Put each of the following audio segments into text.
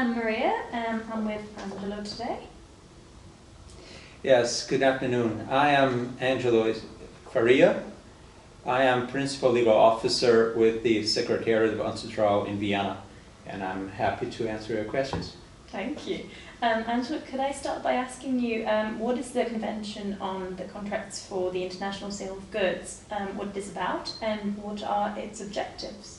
I'm Maria, I'm with Angelo today. Yes, good afternoon. I am Angelo Faria. I am Principal Legal Officer with the Secretariat of UNCITRAL in Vienna, and I'm happy to answer your questions. Thank you. Angelo, could I start by asking you, what is the Convention on the Contracts for the International Sale of Goods, what it is about, and what are its objectives?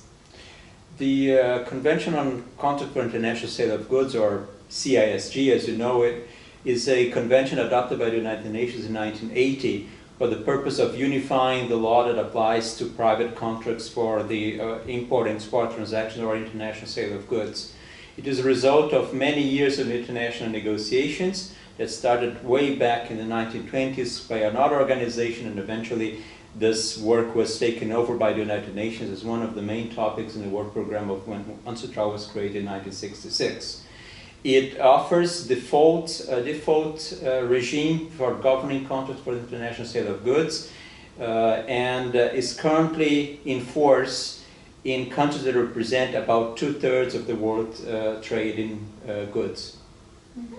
The Convention on Contracts for International Sale of Goods, or CISG as you know it, is a convention adopted by the United Nations in 1980 for the purpose of unifying the law that applies to private contracts for the import and export transactions or international sale of goods. It is a result of many years of international negotiations that started way back in the 1920s by another organization, and eventually this work was taken over by the United Nations as one of the main topics in the work program of when UNCITRAL was created in 1966. It offers default regime for governing contracts for the international sale of goods and is currently in force in countries that represent about 2/3 of the world trade in goods. Mm-hmm.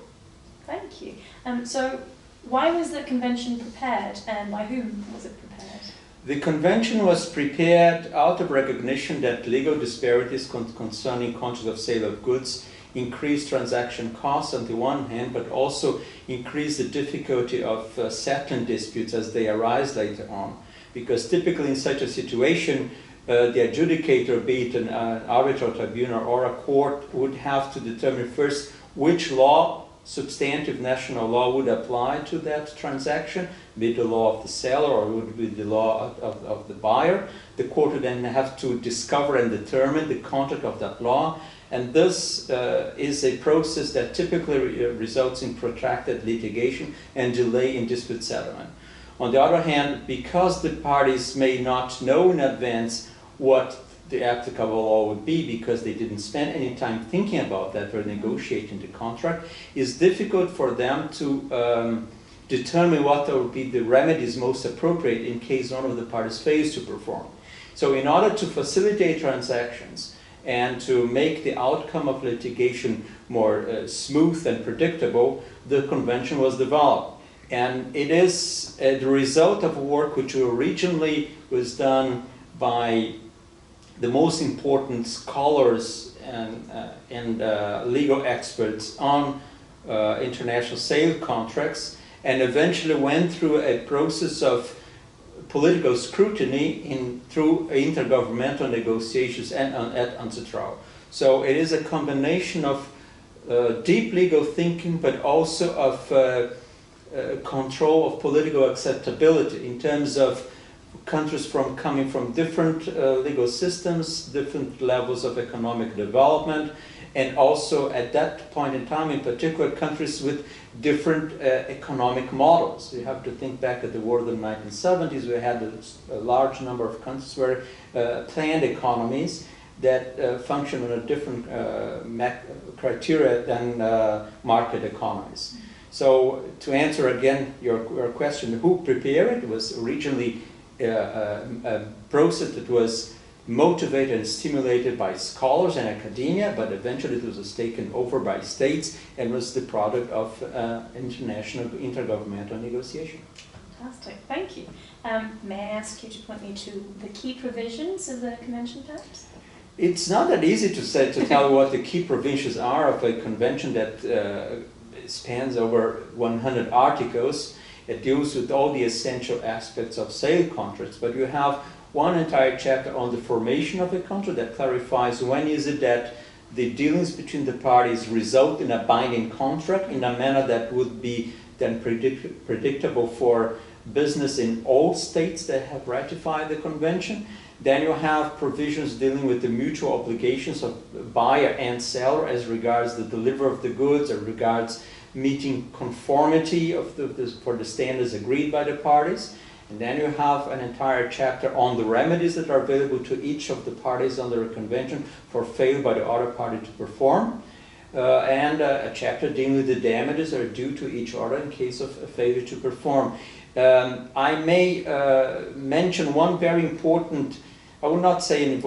Thank you. So why was the convention prepared, and by whom was it prepared? The convention was prepared out of recognition that legal disparities concerning contracts of sale of goods increase transaction costs on the one hand, but also increase the difficulty of settling disputes as they arise later on. Because typically in such a situation, the adjudicator, be it an arbitral tribunal or a court, would have to determine first which law, substantive national law, would apply to that transaction, be it the law of the seller or would it be the law of the buyer. The court would then have to discover and determine the content of that law. And this is a process that typically results in protracted litigation and delay in dispute settlement. On the other hand, because the parties may not know in advance what the applicable law would be, because they didn't spend any time thinking about that or negotiating the contract, it's difficult for them to determine what would be the remedies most appropriate in case one of the parties fails to perform. So in order to facilitate transactions and to make the outcome of litigation more smooth and predictable, the convention was developed. And it is the result of work which originally was done by the most important scholars and legal experts on international sale contracts, and eventually went through a process of political scrutiny through intergovernmental negotiations and at UNCITRAL. So it is a combination of deep legal thinking, but also of control of political acceptability in terms of countries coming from different legal systems, different levels of economic development, and also at that point in time, in particular, countries with different economic models. You have to think back at the war of the 1970s. We had a large number of countries where planned economies that function on a different criteria than market economies. So to answer again your question, who prepared it? It was originally a process that was motivated and stimulated by scholars and academia, but eventually it was taken over by states and was the product of international intergovernmental negotiation. Fantastic, thank you. May I ask you to point me to the key provisions of the convention, perhaps? It's not that easy to tell what the key provisions are of a convention that spans over 100 articles. It deals with all the essential aspects of sale contracts, but you have one entire chapter on the formation of a contract that clarifies when is it that the dealings between the parties result in a binding contract in a manner that would be then predictable for business in all states that have ratified the convention. Then you have provisions dealing with the mutual obligations of buyer and seller as regards the delivery of the goods, as regards meeting conformity of for the standards agreed by the parties. And then you have an entire chapter on the remedies that are available to each of the parties under a convention for failure by the other party to perform. And a chapter dealing with the damages that are due to each other in case of a failure to perform. I may mention one very important I will not say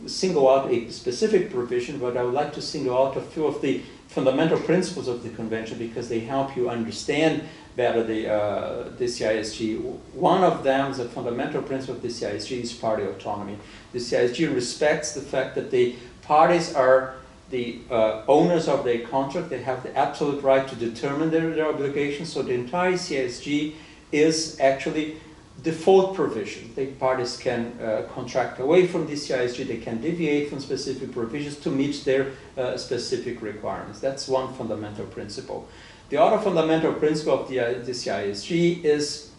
single out a specific provision, but I would like to single out a few of the fundamental principles of the convention because they help you understand better the CISG. One of them, the fundamental principle of the CISG, is party autonomy. The CISG respects the fact that the parties are the owners of their contract. They have the absolute right to determine their obligations. So the entire CISG is actually default provision. The parties can contract away from the CISG. They can deviate from specific provisions to meet their specific requirements. That's one fundamental principle. The other fundamental principle of the CISG is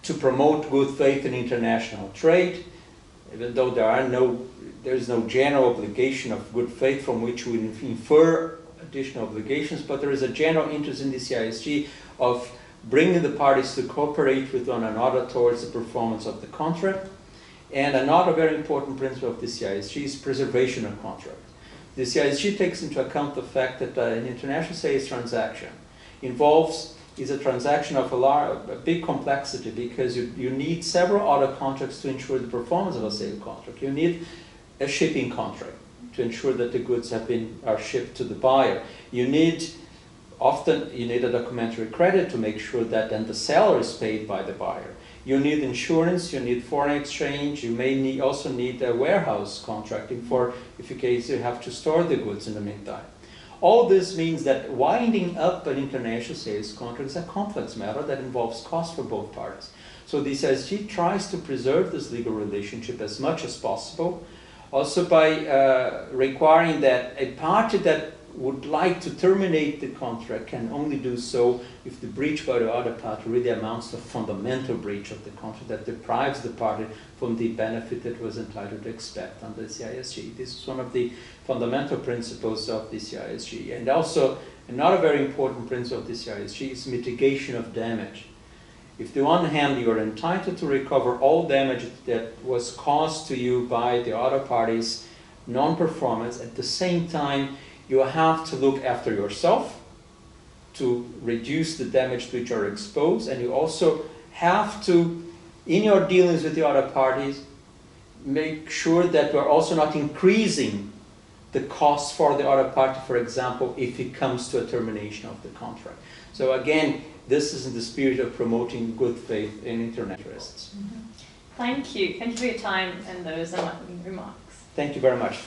to promote good faith in international trade, even though there is no general obligation of good faith from which we infer additional obligations, but there is a general interest in the CISG of bringing the parties to cooperate with one another towards the performance of the contract. And another very important principle of the CISG is preservation of contract. The CISG takes into account the fact that an international sales transaction is a transaction of a big complexity because you need several other contracts to ensure the performance of a sale contract. You need a shipping contract to ensure that the goods are shipped to the buyer. Often you need a documentary credit to make sure that then the seller is paid by the buyer. You need insurance, you need foreign exchange, you may also need a warehouse contracting if in case you have to store the goods in the meantime. All this means that winding up an international sales contract is a complex matter that involves cost for both parties. So the CISG tries to preserve this legal relationship as much as possible, also by requiring that a party that would like to terminate the contract can only do so if the breach by the other party really amounts to a fundamental breach of the contract that deprives the party from the benefit that was entitled to expect under the CISG. This is one of the fundamental principles of the CISG. And also, another very important principle of the CISG is mitigation of damage. If on the one hand you are entitled to recover all damage that was caused to you by the other party's non-performance, at the same time you have to look after yourself to reduce the damage to which you are exposed, and you also have to, in your dealings with the other parties, make sure that you are also not increasing the costs for the other party, for example, if it comes to a termination of the contract. So again, this is in the spirit of promoting good faith in international interests. Thank you. Thank you for your time and those remarks. Thank you very much.